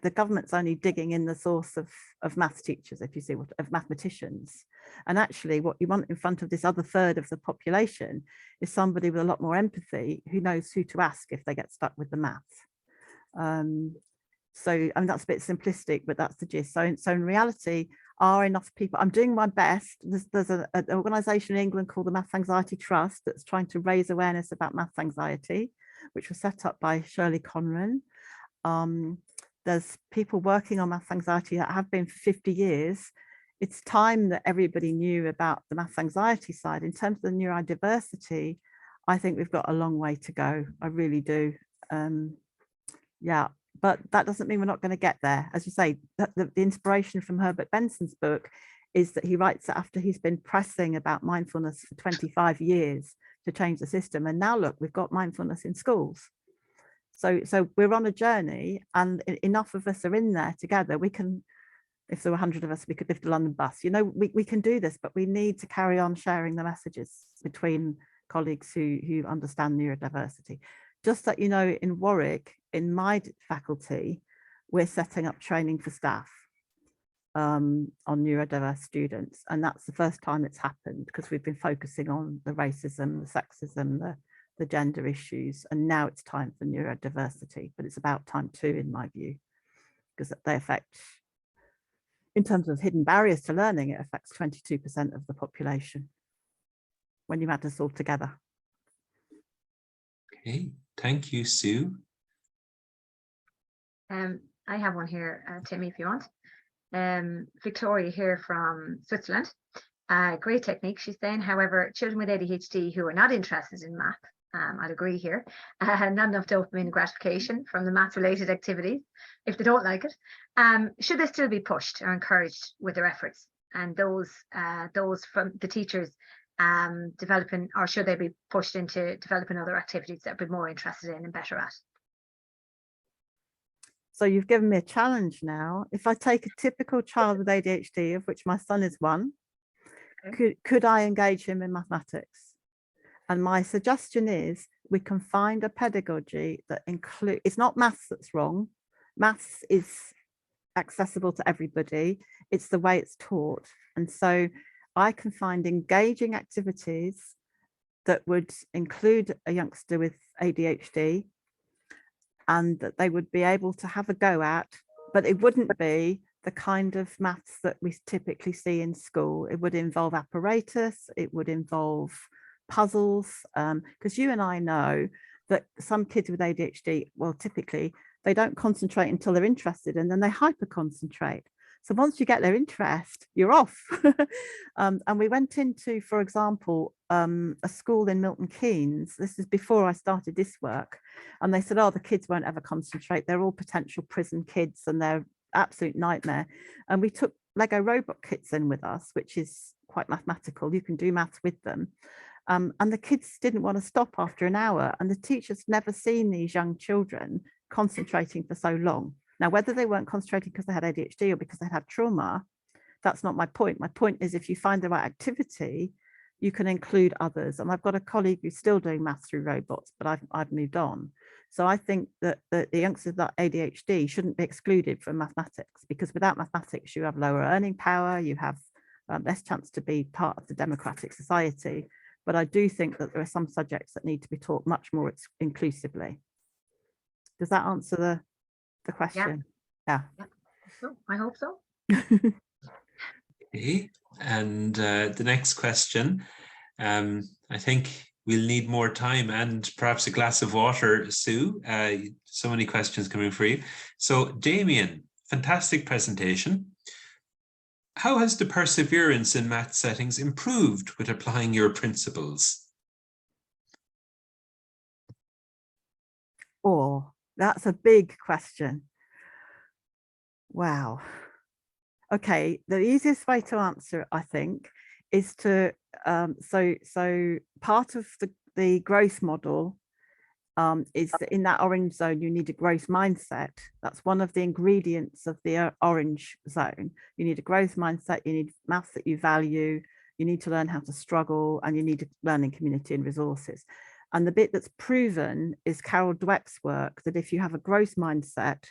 the government's only digging in the source of maths teachers, if you see what, of mathematicians. And actually what you want in front of this other third of the population is somebody with a lot more empathy who knows who to ask if they get stuck with the maths. So I mean, that's a bit simplistic, but that's the gist. So in reality, are enough people, I'm doing my best. There's an organisation in England called the Maths Anxiety Trust that's trying to raise awareness about maths anxiety, which was set up by Shirley Conran. There's people working on maths anxiety that have been for 50 years. It's time that everybody knew about the maths anxiety side. In terms of the neurodiversity, I think we've got a long way to go. I really do. Yeah, but that doesn't mean we're not going to get there. As you say, the inspiration from Herbert Benson's book is that he writes it after he's been pressing about mindfulness for 25 years to change the system. And now look, we've got mindfulness in schools. So we're on a journey, and enough of us are in there together. We can, if there were 100 of us, we could lift a London bus. You know, we can do this, but we need to carry on sharing the messages between colleagues who understand neurodiversity. Just that, you know, in Warwick, in my faculty, we're setting up training for staff on neurodiverse students. And that's the first time it's happened, because we've been focusing on the racism, the sexism, the gender issues, and now it's time for neurodiversity, but it's about time too, in my view, because they affect, in terms of hidden barriers to learning, it affects 22% of the population when you add us all together. Okay, thank you, Sue. I have one here, Timmy, if you want. Victoria here from Switzerland. Great technique, she's saying. However, children with ADHD who are not interested in math, I'd agree here, not enough dopamine gratification from the math-related activities, if they don't like it, should they still be pushed or encouraged with their efforts? And those from the teachers developing, or should they be pushed into developing other activities that they'd be more interested in and better at? So you've given me a challenge now. If I take a typical child with ADHD, of which my son is one, okay, could I engage him in mathematics? And my suggestion is we can find a pedagogy that includes, it's not maths that's wrong. Maths is accessible to everybody. It's the way it's taught. And so I can find engaging activities that would include a youngster with ADHD and that they would be able to have a go at, but it wouldn't be the kind of maths that we typically see in school. It would involve apparatus, it would involve puzzles, because you and I know that some kids with ADHD, well, typically they don't concentrate until they're interested, and then they hyper concentrate. So once you get their interest, you're off. And we went into, for example, a school in Milton Keynes. This is before I started this work. And they said, oh, the kids won't ever concentrate. They're all potential prison kids and they're absolute nightmare. And we took Lego robot kits in with us, which is quite mathematical. You can do maths with them. And the kids didn't want to stop after an hour. And the teachers never seen these young children concentrating for so long. Now, whether they weren't concentrating because they had ADHD or because they had trauma, that's not my point. My point is, if you find the right activity, you can include others. And I've got a colleague who's still doing maths through robots, but I've moved on. So I think that the youngsters with ADHD shouldn't be excluded from mathematics, because without mathematics, you have lower earning power, you have less chance to be part of the democratic society. But I do think that there are some subjects that need to be taught much more inclusively. Does that answer the question? Yeah. So I hope so. Okay, and the next question, I think we'll need more time and perhaps a glass of water, Sue. So many questions coming for you. So Damien, fantastic presentation. How has the perseverance in math settings improved with applying your principles? Oh, that's a big question. Wow. Okay, the easiest way to answer it, I think, is to so part of the growth model is that in that orange zone you need a growth mindset. That's one of the ingredients of the orange zone. You need a growth mindset, you need maths that you value, you need to learn how to struggle, and you need a learning community and resources. And the bit that's proven is Carol Dweck's work, that if you have a growth mindset,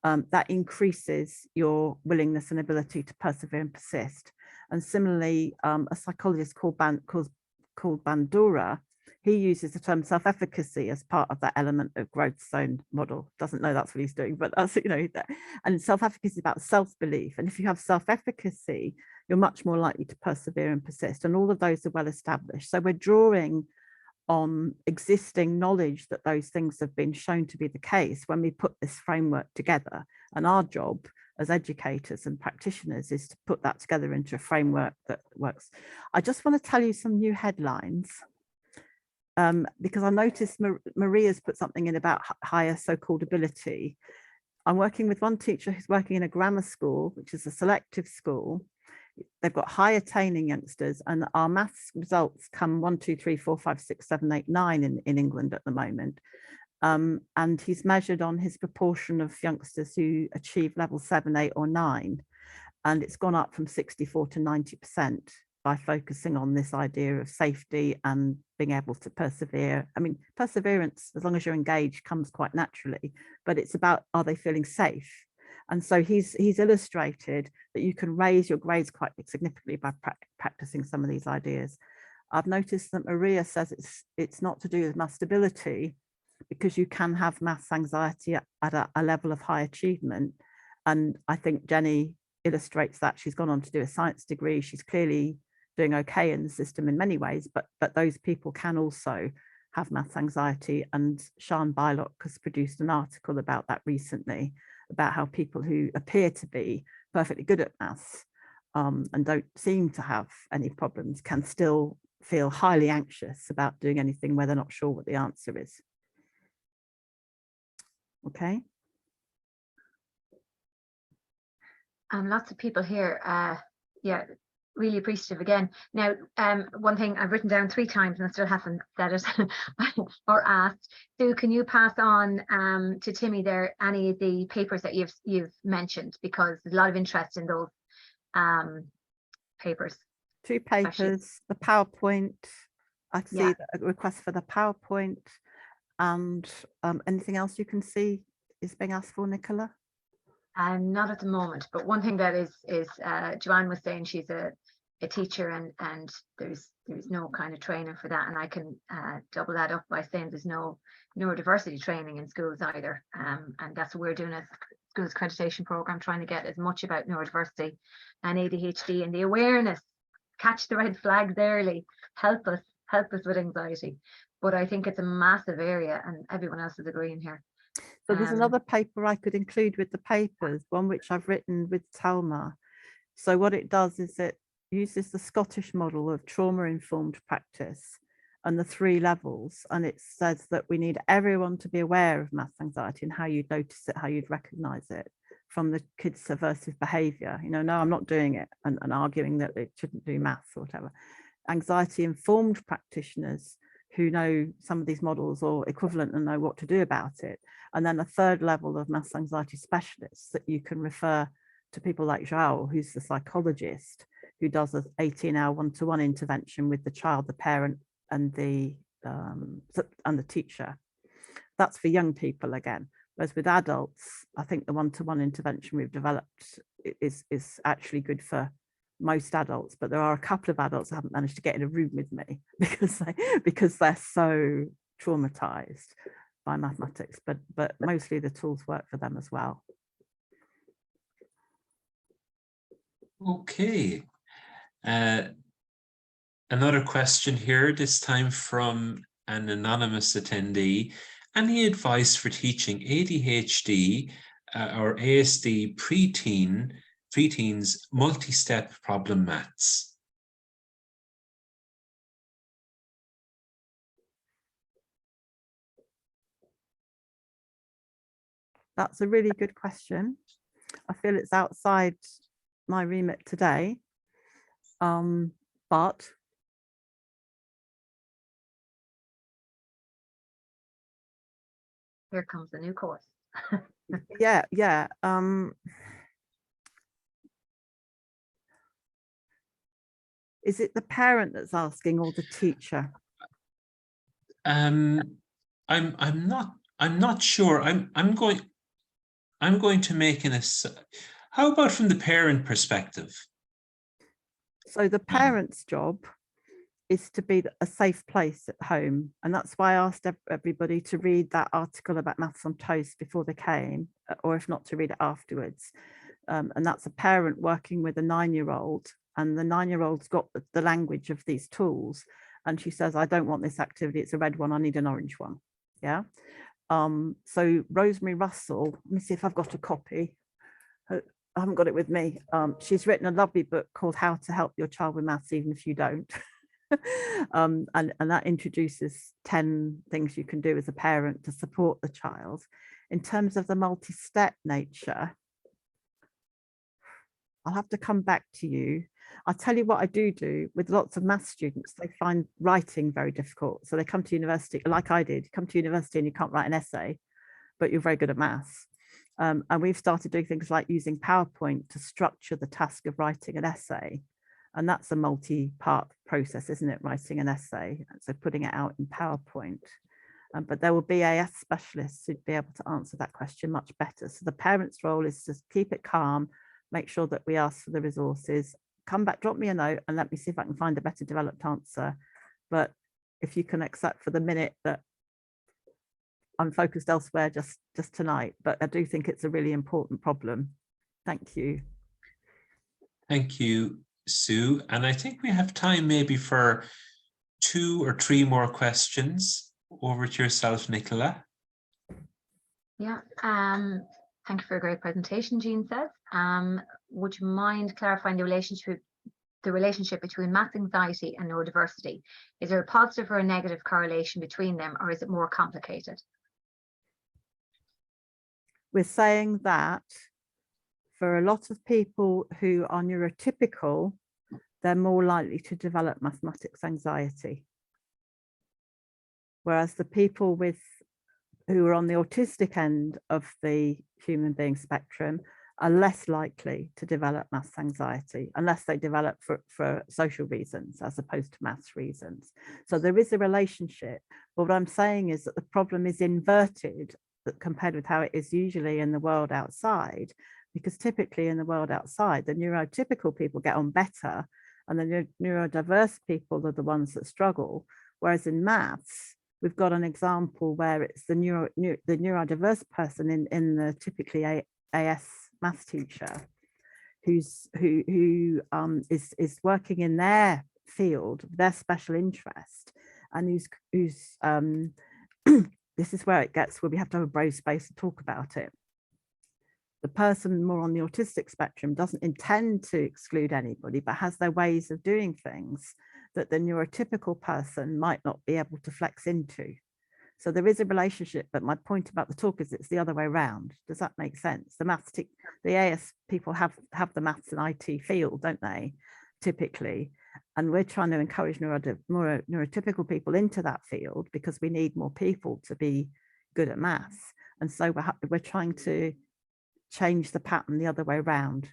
that increases your willingness and ability to persevere and persist. And similarly, a psychologist called Bandura, he uses the term self-efficacy as part of that element of growth zone model. Doesn't know that's what he's doing, but that's, you know, and self-efficacy is about self-belief. And if you have self-efficacy, you're much more likely to persevere and persist. And all of those are well established. So we're drawing on existing knowledge that those things have been shown to be the case when we put this framework together. And our job as educators and practitioners is to put that together into a framework that works. I just want to tell you some new headlines, because I noticed Maria's put something in about higher so-called ability. I'm working with one teacher who's working in a grammar school, which is a selective school. They've got high attaining youngsters, and our maths results come 1, 2, 3, 4, 5, 6, 7, 8, 9 in England at the moment. And he's measured on his proportion of youngsters who achieve level 7, 8, or 9. And it's gone up from 64 to 90% by focusing on this idea of safety and being able to persevere. I mean, perseverance, as long as you're engaged, comes quite naturally, but it's about, are they feeling safe? And so he's illustrated that you can raise your grades quite significantly by practicing some of these ideas. I've noticed that Maria says it's not to do with math stability, because you can have maths anxiety at a level of high achievement. And I think Jenny illustrates that. She's gone on to do a science degree. She's clearly doing okay in the system in many ways, but those people can also have maths anxiety. And Sian Bylock has produced an article about that recently, about how people who appear to be perfectly good at maths and don't seem to have any problems can still feel highly anxious about doing anything where they're not sure what the answer is. Okay. Lots of people here, yeah, really appreciative again. Now, one thing I've written down 3 times and I still haven't said it or asked. Sue, can you pass on to Timmy there any of the papers that you've mentioned, because there's a lot of interest in those papers. 2 papers, especially the PowerPoint. I see yeah. a request for the PowerPoint, and anything else you can see is being asked for, Nicola? Not at the moment, but one thing that is Joanne was saying she's a teacher and there's no kind of training for that, and I can double that up by saying there's no neurodiversity training in schools either, and that's what we're doing as schools accreditation program, trying to get as much about neurodiversity and ADHD and the awareness, catch the red flags early, help us with anxiety. But I think it's a massive area, and everyone else is agreeing here. So there's another paper I could include with the papers, one which I've written with Talma. So what it does is it uses the Scottish model of trauma-informed practice and the 3 levels. And it says that we need everyone to be aware of maths anxiety and how you'd notice it, how you'd recognize it, from the kids' subversive behavior. You know, no, I'm not doing it, and arguing that they shouldn't do maths or whatever. Anxiety-informed practitioners who know some of these models or equivalent and know what to do about it. And then a 3rd level of maths anxiety specialists that you can refer to people like João, who's the psychologist, who does an 18-hour one-to-one intervention with the child, the parent, and the teacher. That's for young people again. Whereas with adults, I think the one-to-one intervention we've developed is actually good for most adults, but there are a couple of adults who haven't managed to get in a room with me because they're so traumatized by mathematics, but mostly the tools work for them as well. Okay. Another question here, this time from an anonymous attendee. Any advice for teaching ADHD or ASD preteens multi-step problem maths? That's a really good question. I feel it's outside my remit today, but Here comes the new course. yeah. Is it the parent that's asking or the teacher? I'm not sure. I'm going to make an assumption. How about from the parent perspective? So the parent's job is to be a safe place at home. And that's why I asked everybody to read that article about Maths on Toast before they came, or if not, to read it afterwards. And that's a parent working with a 9-year-old, and the 9-year-old's got the language of these tools. And she says, I don't want this activity. It's a red one. I need an orange one. Yeah. So Rosemary Russell, let me see if I've got a copy. I haven't got it with me. She's written a lovely book called How to Help Your Child with Maths, Even If You Don't. And that introduces 10 things you can do as a parent to support the child. In terms of the multi-step nature, I'll have to come back to you. I'll tell you what I do with lots of maths students. They find writing very difficult. So they come to university, like I did, come to university and you can't write an essay, but you're very good at maths. And we've started doing things like using PowerPoint to structure the task of writing an essay. And that's a multi-part process, isn't it? Writing an essay. So putting it out in PowerPoint. But there will be AS specialists who'd be able to answer that question much better. So the parent's role is to keep it calm, make sure that we ask for the resources, come back, drop me a note and let me see if I can find a better developed answer. But if you can accept for the minute that I'm focused elsewhere just tonight, but I do think it's a really important problem. Thank you. Thank you, Sue. And I think we have time maybe for 2 or 3 more questions. Over to yourself, Nicola. Yeah, thank you for a great presentation, Jean says. Would you mind clarifying the relationship between math anxiety and neurodiversity? Is there a positive or a negative correlation between them, or is it more complicated? We're saying that for a lot of people who are neurotypical, they're more likely to develop mathematics anxiety. Whereas the people who are on the autistic end of the human being spectrum are less likely to develop maths anxiety unless they develop for social reasons as opposed to maths reasons. So there is a relationship, but what I'm saying is that the problem is inverted compared with how it is usually in the world outside, because typically in the world outside, the neurotypical people get on better and the neurodiverse people are the ones that struggle. Whereas in maths, we've got an example where it's the neurodiverse person in the typically AS maths teacher who is working in their field, their special interest, and who's this is where it gets where we have to have a brave space to talk about it. The person more on the autistic spectrum doesn't intend to exclude anybody, but has their ways of doing things that the neurotypical person might not be able to flex into. So there is a relationship, but my point about the talk is it's the other way around. Does that make sense? The AS people have the maths and IT field, don't they, typically? And we're trying to encourage more neurotypical people into that field because we need more people to be good at maths. And so we're trying to change the pattern the other way around.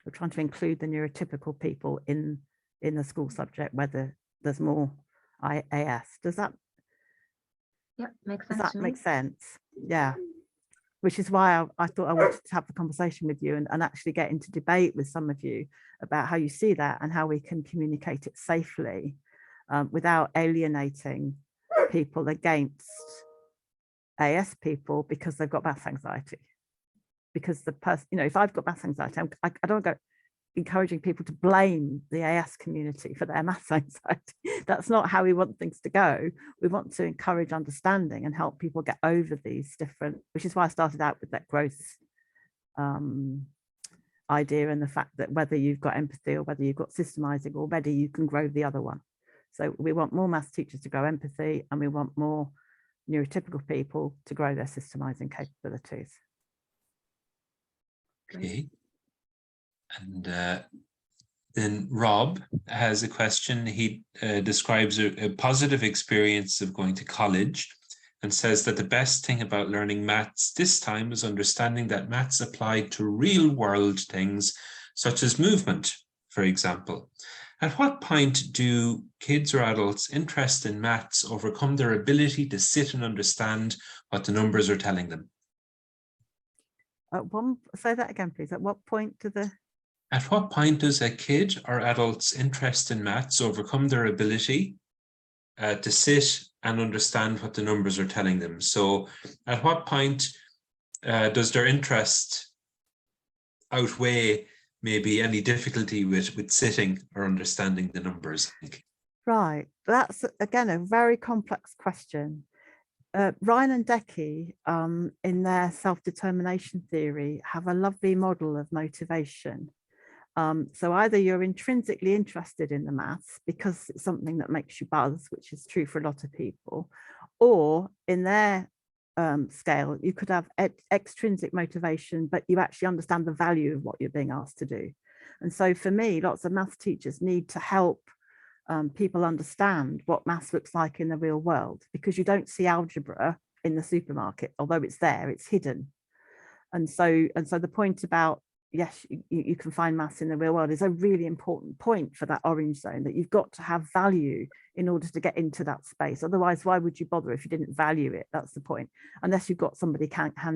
We're trying to include the neurotypical people in the school subject, whether there's more AS. Does that make sense? Yeah. Which is why I thought I wanted to have the conversation with you and actually get into debate with some of you about how you see that and how we can communicate it safely without alienating people against AS people because they've got maths anxiety. Because the person, if I've got maths anxiety, I don't go, encouraging people to blame the AS community for their maths anxiety. That's not how we want things to go. We want to encourage understanding and help people get over these different, which is why I started out with that growth idea, and the fact that whether you've got empathy or whether you've got systemizing, already you can grow the other one. So we want more maths teachers to grow empathy, and we want more neurotypical people to grow their systemizing capabilities. Okay. And then Rob has a question. He describes a positive experience of going to college and says that the best thing about learning maths this time was understanding that maths applied to real world things such as movement, for example. At what point do kids or adults interested in maths overcome their ability to sit and understand what the numbers are telling them? Say that again, please. At what point do the... At what point does a kid or adult's interest in maths overcome their ability to sit and understand what the numbers are telling them? So at what point does their interest outweigh maybe any difficulty with sitting or understanding the numbers? Right, that's again a very complex question. Ryan and Decky, in their self-determination theory, have a lovely model of motivation. So either you're intrinsically interested in the maths because it's something that makes you buzz, which is true for a lot of people, or in their scale, you could have extrinsic motivation, but you actually understand the value of what you're being asked to do. And so for me, lots of maths teachers need to help people understand what maths looks like in the real world, because you don't see algebra in the supermarket, although it's there, it's hidden. And so the point about, yes, you can find maths in the real world is a really important point for that orange zone, that you've got to have value in order to get into that space. Otherwise, why would you bother if you didn't value it? That's the point. Unless you've got somebody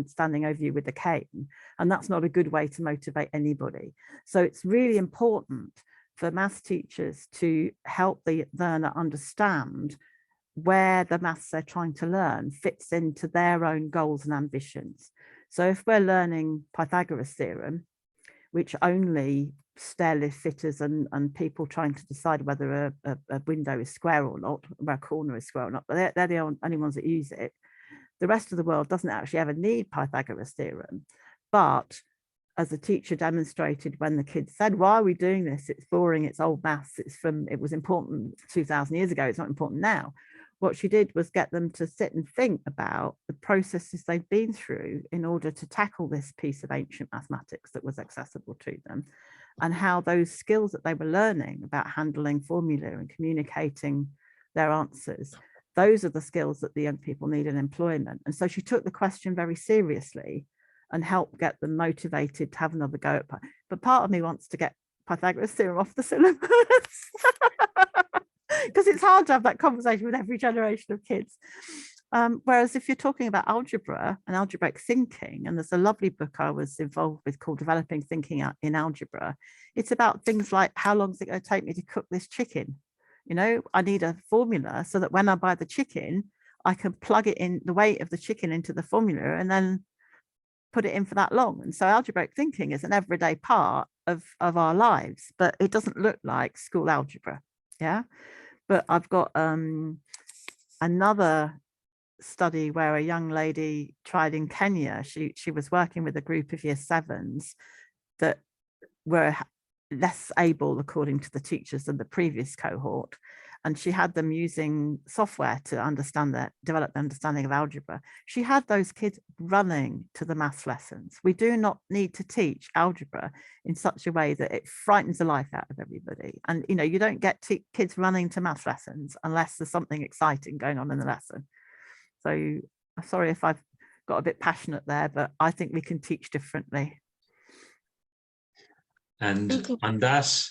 standing over you with a cane, and that's not a good way to motivate anybody. So it's really important for maths teachers to help the learner understand where the maths they're trying to learn fits into their own goals and ambitions. So if we're learning Pythagoras theorem, which only stairlift fitters and people trying to decide whether a window is square or not, where a corner is square or not, but they're the only ones that use it. The rest of the world doesn't actually ever need Pythagoras theorem. But as the teacher demonstrated when the kids said, why are we doing this? It's boring, it's old maths, it was important 2000 years ago, it's not important now. What she did was get them to sit and think about the processes they've been through in order to tackle this piece of ancient mathematics that was accessible to them, and how those skills that they were learning about handling formula and communicating their answers, those are the skills that the young people need in employment. And so she took the question very seriously and helped get them motivated to have another go at it. But part of me wants to get Pythagoras theorem off the syllabus. Because it's hard to have that conversation with every generation of kids. Whereas if you're talking about algebra and algebraic thinking, and there's a lovely book I was involved with called Developing Thinking in Algebra, it's about things like, how long is it going to take me to cook this chicken? You know, I need a formula so that when I buy the chicken, I can plug it in, the weight of the chicken into the formula, and then put it in for that long. And so algebraic thinking is an everyday part of our lives, but it doesn't look like school algebra. Yeah. But I've got another study where a young lady tried in Kenya. She was working with a group of year 7s that were less able, according to the teachers, than the previous cohort. And she had them using software to develop the understanding of algebra. She had those kids running to the maths lessons. We do not need to teach algebra in such a way that it frightens the life out of everybody. And, you know, you don't get kids running to maths lessons unless there's something exciting going on in the lesson. So I'm sorry if I've got a bit passionate there, but I think we can teach differently. And on that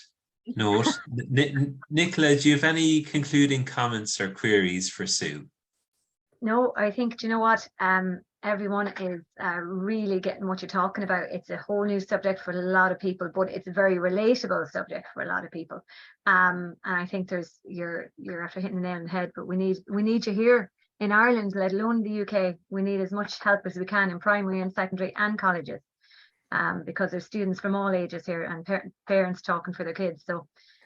note, Nicola, do you have any concluding comments or queries for Sue? No, I think, do you know what? Everyone is really getting what you're talking about. It's a whole new subject for a lot of people, but it's a very relatable subject for a lot of people. And I think you're after hitting the nail on the head, but we need you here in Ireland, let alone the UK. We need as much help as we can in primary and secondary and colleges. because there's students from all ages here and parents talking for their kids.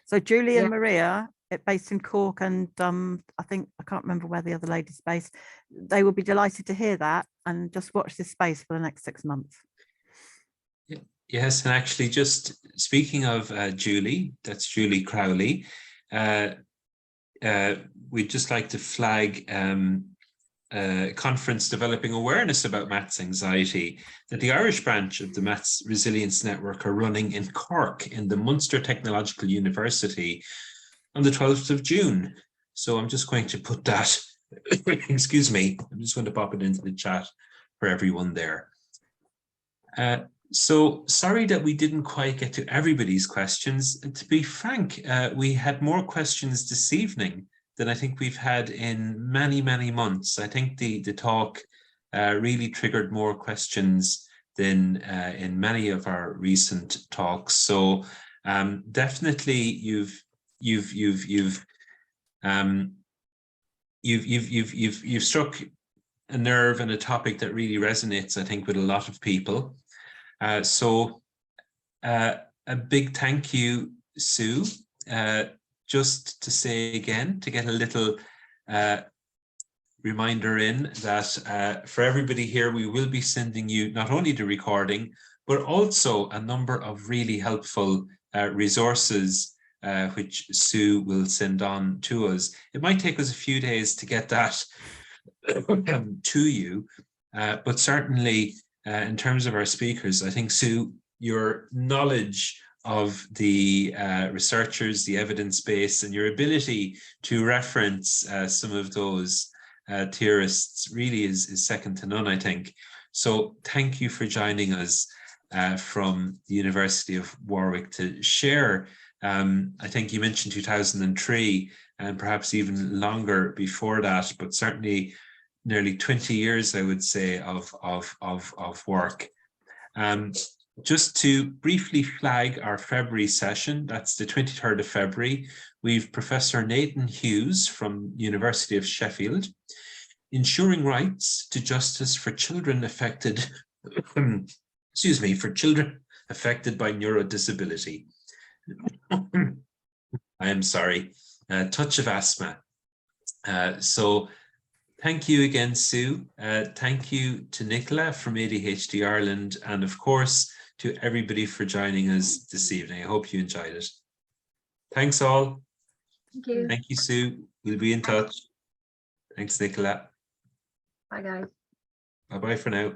So Julie and Yeah. Maria, based in Cork, and I think, I can't remember where the other lady's based, they will be delighted to hear that, and just watch this space for the next 6 months. Yes, and actually, just speaking of Julie, that's Julie Crowley, we'd just like to flag a conference developing awareness about maths anxiety that the Irish branch of the Maths Resilience Network are running in Cork in the Munster Technological University on the 12th of June. So I'm just going to put that, excuse me, I'm just going to pop it into the chat for everyone there. So sorry that we didn't quite get to everybody's questions. To be frank, we had more questions this evening than I think we've had in many, many months. I think the talk really triggered more questions than in many of our recent talks. So definitely you've struck a nerve and a topic that really resonates, I think, with a lot of people. So a big thank you, Sue. Just to say again, to get a little reminder in that for everybody here, we will be sending you not only the recording, but also a number of really helpful resources which Sue will send on to us. It might take us a few days to get that to you, but certainly in terms of our speakers, I think, Sue, your knowledge of the researchers, the evidence base, and your ability to reference some of those theorists really is second to none, I think. So thank you for joining us from the University of Warwick to share. I think you mentioned 2003 and perhaps even longer before that, but certainly nearly 20 years, I would say, of work. Just to briefly flag our February session, that's the 23rd of February, we've Professor Nathan Hughes from University of Sheffield, Ensuring Rights to Justice for Children Affected, excuse me, for children affected by neurodisability. I am sorry, touch of asthma. So thank you again, Sue. Thank you to Nicola from ADHD Ireland, and of course, to everybody for joining us this evening. I hope you enjoyed it. Thanks all. Thank you. Thank you, Sue. We'll be in touch. Thanks, Nicola. Bye, guys. Bye-bye for now.